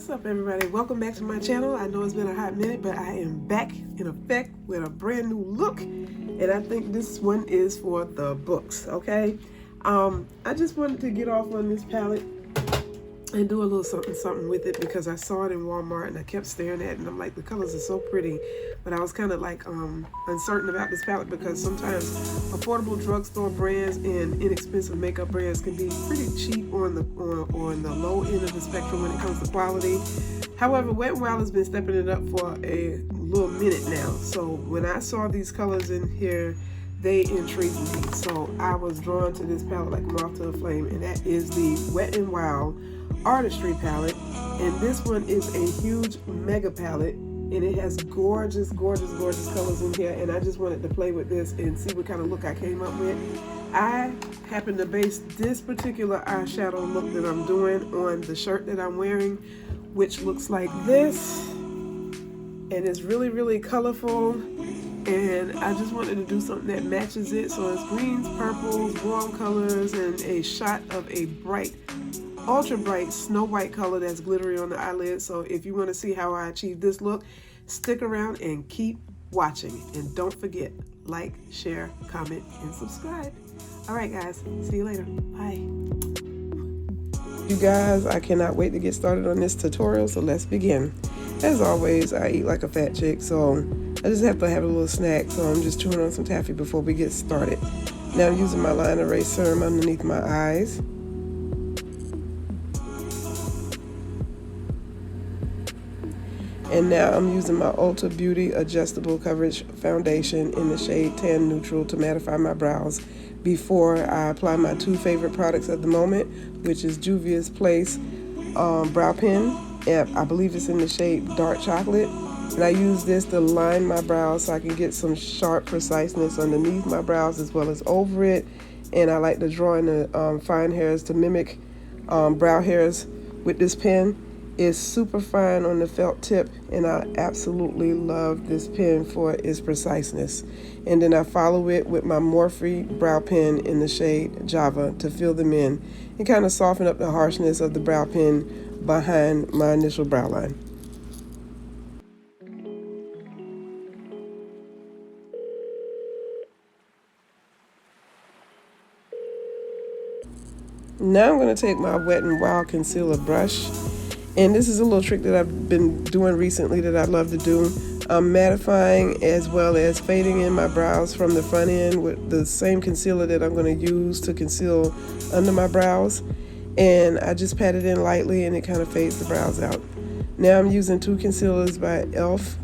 What's up, everybody? Welcome back to my channel. I know it's been a hot minute, but I am back in effect with a brand new look, and I think this one is for the books. Okay, I just wanted to get off on this palette and do a little something with it because I saw it in Walmart and I kept staring at it, and I'm like, the colors are so pretty, but I was kind of like uncertain about this palette because sometimes affordable drugstore brands and inexpensive makeup brands can be pretty cheap on the low end of the spectrum when it comes to quality. However, Wet n Wild has been stepping it up for a little minute now, so when I saw these colors in here, they intrigued me, so I was drawn to this palette like moth to a flame, and that is the Wet n Wild Artistry palette. And this one is a huge mega palette, and it has gorgeous colors in here, and I just wanted to play with this and see what kind of look I came up with. I happen to base this particular eyeshadow look that I'm doing on the shirt that I'm wearing, which looks like this, and it's really colorful, and I just wanted to do something that matches it. So it's greens, purples, warm colors, and a shot of a bright, ultra bright snow white color that's glittery on the eyelid. So if you want to see how I achieve this look, stick around and keep watching, and don't forget, like, share, comment, and subscribe. All right, guys, see you later. Bye. You guys, I cannot wait to get started on this tutorial, so let's begin. As always, I eat like a fat chick, so I just have to have a little snack, so I'm just chewing on some taffy before we get started. Now I'm using my line erase serum underneath my eyes. And now I'm using my Ulta Beauty Adjustable Coverage Foundation in the shade Tan Neutral to mattify my brows before I apply my two favorite products at the moment, which is Juvia's Place Brow Pen, and I believe it's in the shade Dark Chocolate. And I use this to line my brows so I can get some sharp preciseness underneath my brows as well as over it. And I like to draw in the fine hairs to mimic brow hairs with this pen. It's super fine on the felt tip, and I absolutely love this pen for its preciseness. And then I follow it with my Morphe brow pen in the shade Java to fill them in and kind of soften up the harshness of the brow pen behind my initial brow line. Now I'm going to take my Wet n Wild concealer brush. And this is a little trick that I've been doing recently that I love to do. I'm mattifying as well as fading in my brows from the front end with the same concealer that I'm going to use to conceal under my brows. And I just pat it in lightly, and it kind of fades the brows out. Now I'm using two concealers by e.l.f.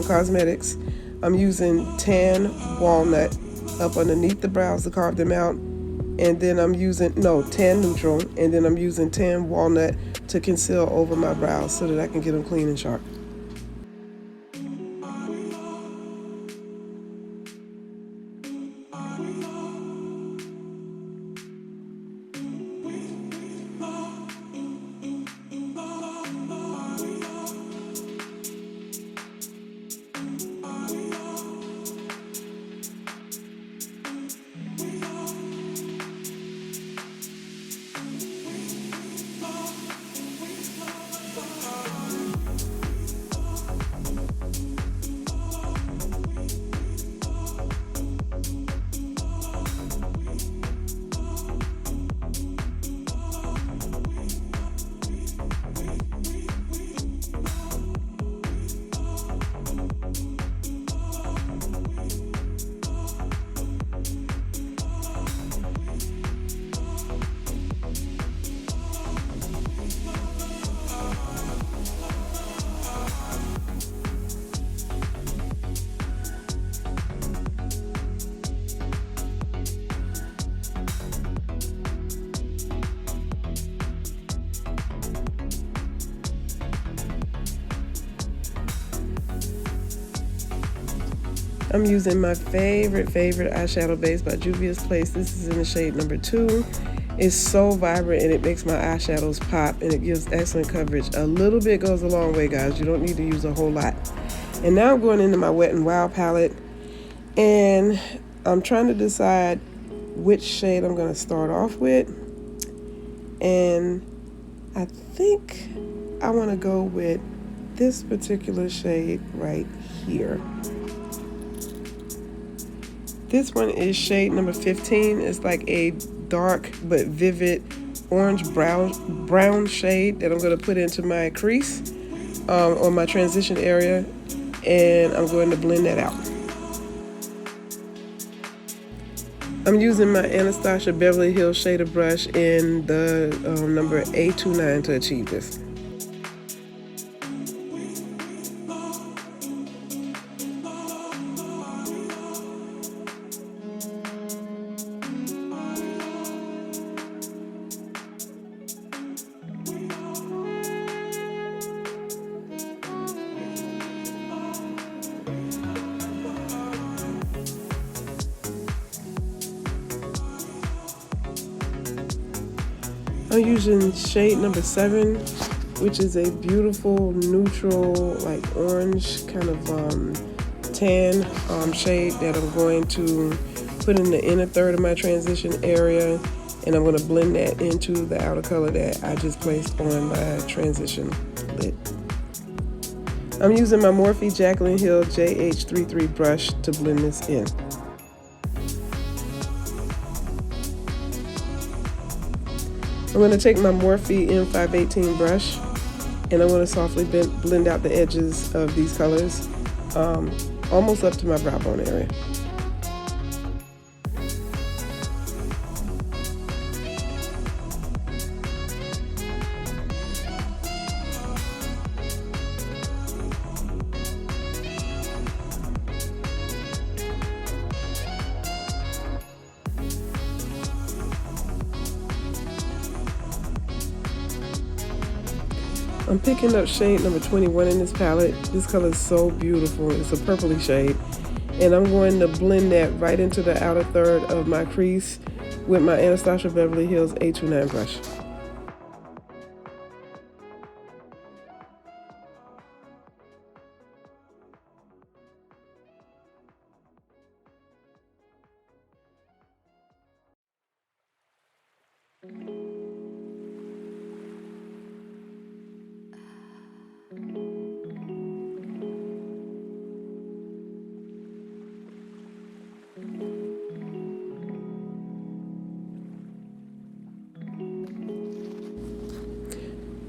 Cosmetics. I'm using Tan Walnut up underneath the brows to carve them out. And then I'm using, Tan Neutral, and then I'm using Tan Walnut to conceal over my brows so that I can get them clean and sharp. I'm using my favorite eyeshadow base by Juvia's Place. This is in the shade number 2. It's so vibrant, and it makes my eyeshadows pop, and it gives excellent coverage. A little bit goes a long way, guys. You don't need to use a whole lot. And now I'm going into my Wet n Wild palette, and I'm trying to decide which shade I'm going to start off with. And I think I want to go with this particular shade right here. This one is shade number 15. It's like a dark but vivid orange brown shade that I'm going to put into my crease or my transition area, and I'm going to blend that out. I'm using my Anastasia Beverly Hills shader brush in the number A29 to achieve this. I'm using shade number 7, which is a beautiful neutral, like orange kind of tan shade that I'm going to put in the inner third of my transition area, and I'm going to blend that into the outer color that I just placed on my transition lid. I'm using my Morphe Jaclyn Hill JH33 brush to blend this in. I'm going to take my Morphe M518 brush, and I'm going to softly blend out the edges of these colors, almost up to my brow bone area. I'm picking up shade number 21 in this palette. This color is so beautiful. It's a purpley shade. And I'm going to blend that right into the outer third of my crease with my Anastasia Beverly Hills A29 brush.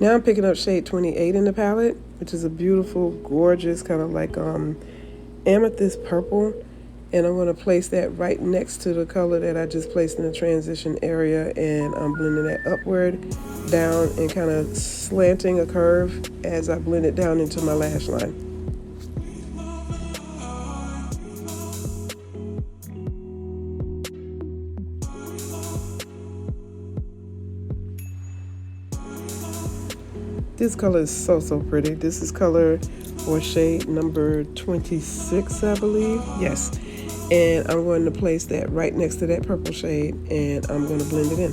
Now I'm picking up shade 28 in the palette, which is a beautiful, gorgeous, kind of like amethyst purple. And I'm going to place that right next to the color that I just placed in the transition area, and I'm blending that upward, down, and kind of slanting a curve as I blend it down into my lash line. This color is so pretty. This is color or shade number 26, I believe. Yes. And I'm going to place that right next to that purple shade, and I'm going to blend it in.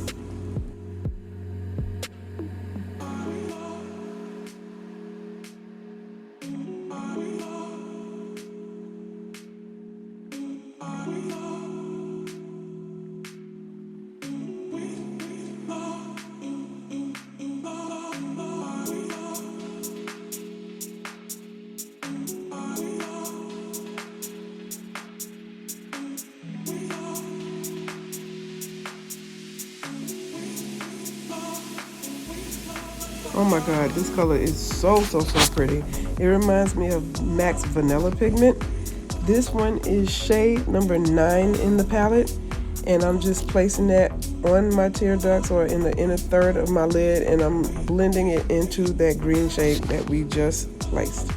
Oh my God, this color is so pretty. It reminds me of MAC's Vanilla Pigment. This one is shade number 9 in the palette, and I'm just placing that on my tear ducts or in the inner third of my lid, and I'm blending it into that green shade that we just placed.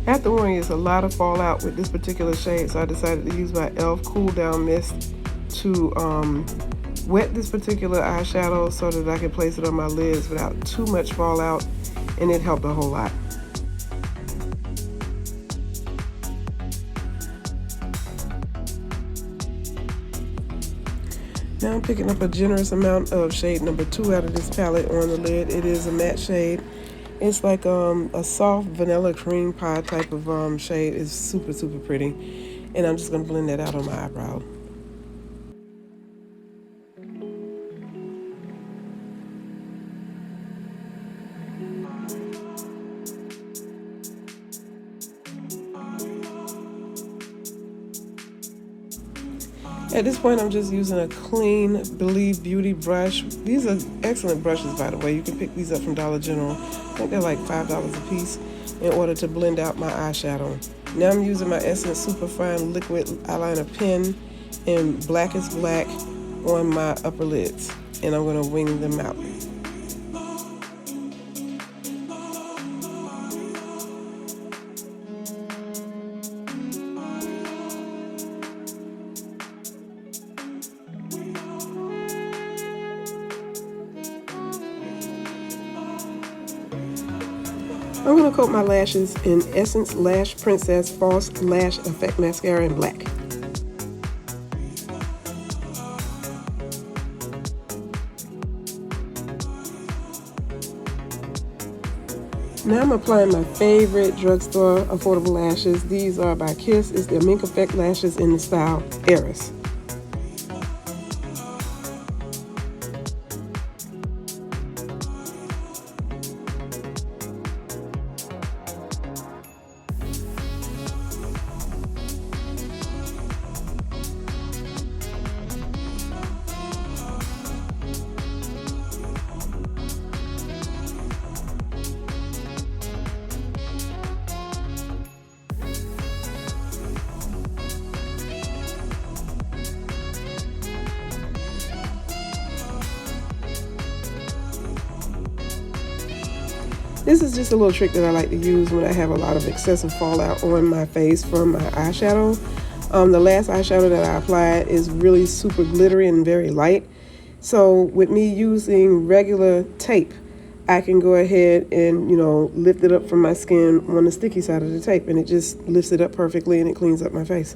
After wearing it's a lot of fallout with this particular shade, so I decided to use my e.l.f. Cool Down Mist to wet this particular eyeshadow so that I can place it on my lids without too much fallout, and it helped a whole lot. Now I'm picking up a generous amount of shade number 2 out of this palette on the lid. It is a matte shade. It's like a soft vanilla cream pie type of shade. It's super, super pretty. And I'm just going to blend that out on my eyebrow. At this point, I'm just using a clean Believe Beauty brush. These are excellent brushes, by the way. You can pick these up from Dollar General. I think they're like $5 a piece in order to blend out my eyeshadow. Now I'm using my Essence Superfine Liquid Eyeliner Pen in Blackest Black on my upper lids. And I'm going to wing them out. I'm going to coat my lashes in Essence Lash Princess False Lash Effect Mascara in black. Now I'm applying my favorite drugstore affordable lashes. These are by Kiss. It's the Mink Effect lashes in the style Eris. This is just a little trick that I like to use when I have a lot of excessive fallout on my face from my eyeshadow. The last eyeshadow that I applied is really super glittery and very light. So with me using regular tape, I can go ahead and, lift it up from my skin on the sticky side of the tape, and it just lifts it up perfectly and it cleans up my face.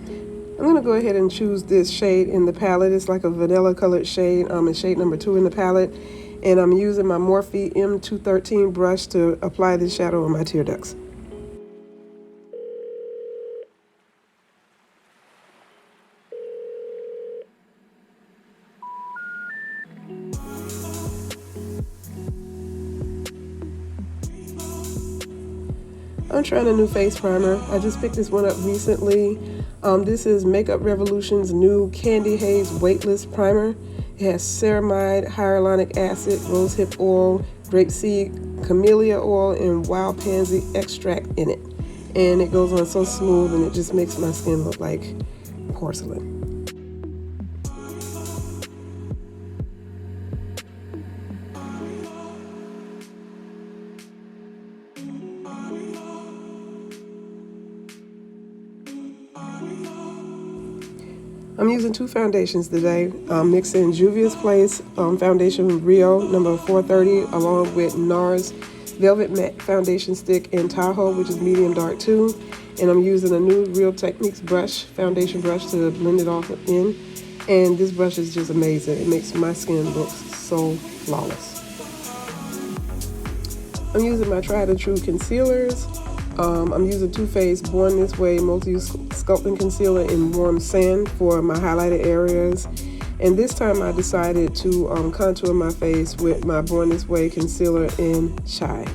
I'm going to go ahead and choose this shade in the palette. It's like a vanilla colored shade. It's shade number 2 in the palette. And I'm using my Morphe M213 brush to apply this shadow on my tear ducts. I'm trying a new face primer. I just picked this one up recently. This is Makeup Revolution's new Candy Haze Weightless Primer. It has ceramide, hyaluronic acid, rosehip oil, grapeseed, camellia oil, and wild pansy extract in it. And it goes on so smooth, and it just makes my skin look like porcelain. I'm using 2 foundations today. I'm mixing Juvia's Place foundation Rio number 430 along with NARS Velvet Matte Foundation Stick in Tahoe, which is medium dark too. And I'm using a new Real Techniques foundation brush to blend it off in. And this brush is just amazing. It makes my skin look so flawless. I'm using my tried and true concealers. I'm using Too Faced Born This Way Multi-Use Sculpting Concealer in Warm Sand for my highlighted areas. And this time I decided to contour my face with my Born This Way Concealer in Chai.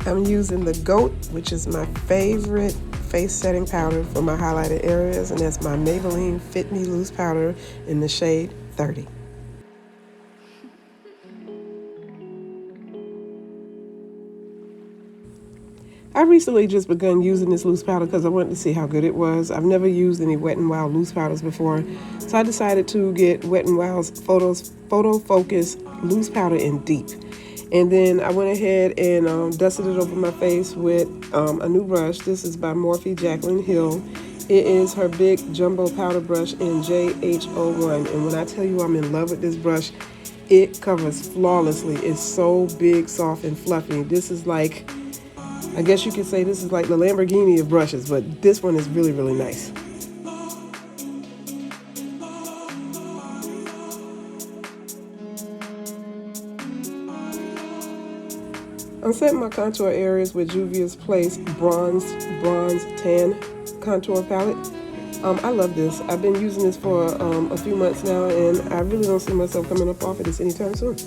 I'm using the GOAT, which is my favorite face setting powder for my highlighted areas, and that's my Maybelline Fit Me Loose Powder in the shade 30. I recently just begun using this loose powder because I wanted to see how good it was. I've never used any Wet n Wild loose powders before, so I decided to get Wet n Wild's Photo Focus loose powder in deep. And then I went ahead and dusted it over my face with a new brush. This is by Morphe Jaclyn Hill. It is her big jumbo powder brush in JH01. And when I tell you I'm in love with this brush, it covers flawlessly. It's so big, soft, and fluffy. This is like, I guess you could say this is like the Lamborghini of brushes, but this one is really, really nice. I'm setting my contour areas with Juvia's Place Bronze Tan Contour Palette. I love this. I've been using this for a few months now, and I really don't see myself coming up off of this anytime soon.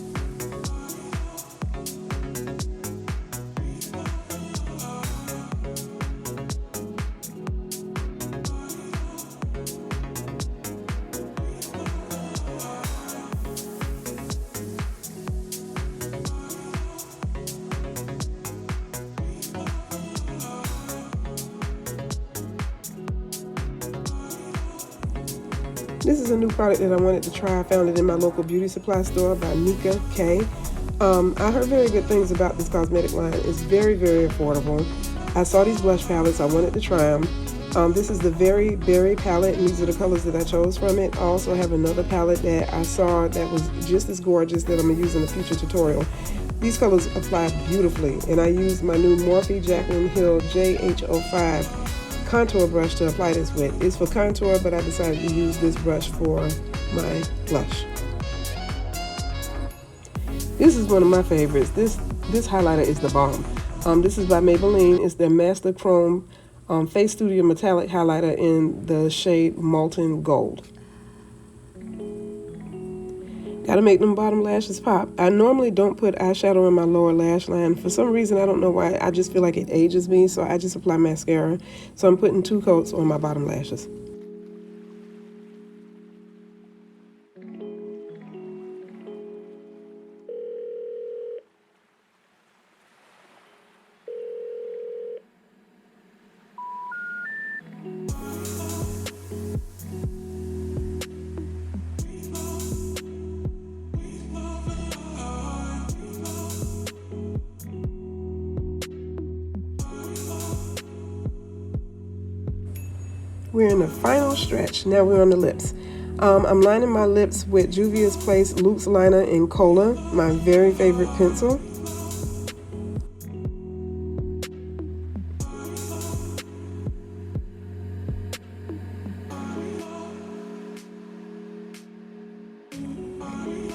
This is a new product that I wanted to try. I found it in my local beauty supply store by Nika K. I heard very good things about this cosmetic line. It's very, very affordable. I saw these blush palettes. I wanted to try them. This is the Very Berry palette, and these are the colors that I chose from it. I also have another palette that I saw that was just as gorgeous that I'm going to use in a future tutorial. These colors apply beautifully, and I used my new Morphe Jaclyn Hill JH05 contour brush to apply this with. It's for contour, but I decided to use this brush for my blush. This is one of my favorites. This highlighter is the bomb. This is by Maybelline. It's their Master Chrome Face Studio Metallic Highlighter in the shade Molten Gold. Gotta make them bottom lashes pop. I normally don't put eyeshadow in my lower lash line. For some reason, I don't know why, I just feel like it ages me, so I just apply mascara. So I'm putting 2 coats on my bottom lashes. We're in the final stretch. Now we're on the lips. I'm lining my lips with Juvia's Place Luxe Liner in Cola, my very favorite pencil.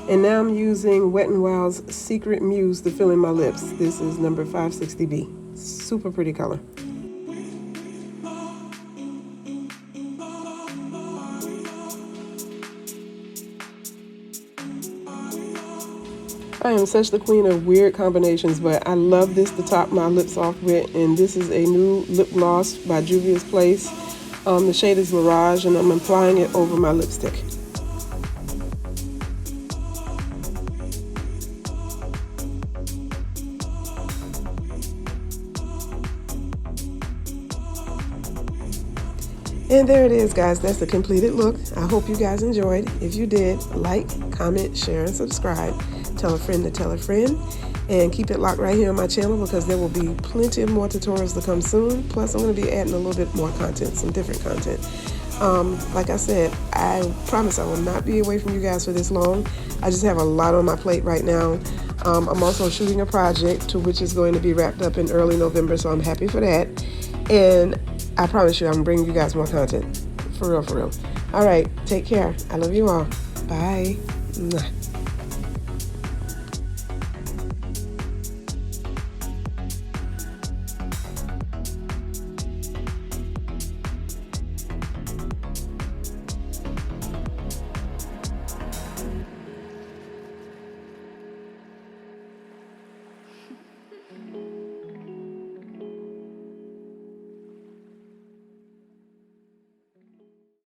And now I'm using Wet n Wild's Secret Muse to fill in my lips. This is number 560B. Super pretty color. I am such the queen of weird combinations, but I love this to top my lips off with, and this is a new lip gloss by Juvia's Place. The shade is Mirage, and I'm applying it over my lipstick. And there it is, guys. That's the completed look. I hope you guys enjoyed. If you did, like, comment, share, and subscribe. Tell a friend to tell a friend. And keep it locked right here on my channel because there will be plenty of more tutorials to come soon. Plus, I'm going to be adding a little bit more content, some different content. Like I said, I promise I will not be away from you guys for this long. I just have a lot on my plate right now. I'm also shooting a project which is going to be wrapped up in early November, so I'm happy for that. And I promise you I'm bringing you guys more content. For real, for real. All right, take care. I love you all. Bye. Mwah.